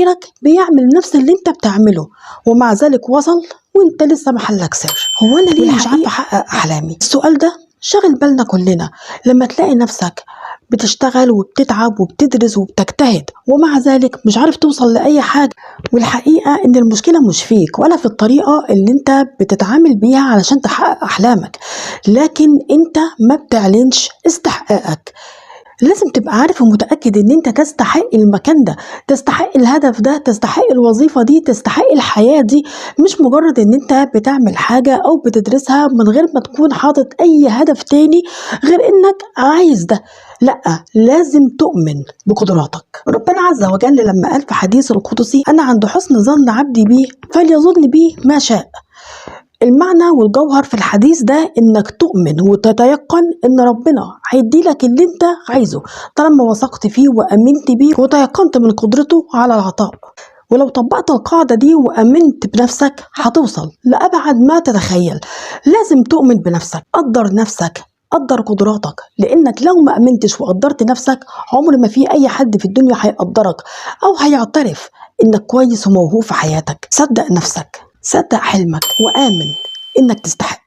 غيرك بيعمل نفس اللي انت بتعمله ومع ذلك وصل وانت لسه محلك سر. هو انا ليه مش عارفه احقق احلامي؟ السؤال ده شغل بالنا كلنا لما تلاقي نفسك بتشتغل وبتتعب وبتدرس وبتجتهد ومع ذلك مش عارف توصل لأي حاجة. والحقيقة إن المشكلة مش فيك ولا في الطريقة اللي أنت بتتعامل بيها علشان تحقق أحلامك، لكن أنت ما بتعلنش استحقاقك. لازم تبقى عارف ومتأكد ان انت تستحق المكان ده، تستحق الهدف ده، تستحق الوظيفة دي، تستحق الحياة دي، مش مجرد ان انت بتعمل حاجة او بتدرسها من غير ما تكون حاطط اي هدف تاني غير انك عايز ده. لا، لازم تؤمن بقدراتك. ربنا عز وجل لما قال في حديث القدسي: انا عند حسن ظن عبدي بي فليظن بي ما شاء. المعنى والجوهر في الحديث ده انك تؤمن وتتيقن ان ربنا هيديلك اللي انت عايزه طالما وثقت فيه وامنت بيه وتيقنت من قدرته على العطاء. ولو طبقت القاعدة دي وامنت بنفسك هتوصل لأبعد ما تتخيل. لازم تؤمن بنفسك، قدر نفسك، قدر قدراتك، لانك لو ما امنتش وقدرت نفسك عمر ما في اي حد في الدنيا هيقدرك او هيعترف انك كويس وموهوب في حياتك. صدق نفسك، صدق حلمك، وآمن إنك تستحق.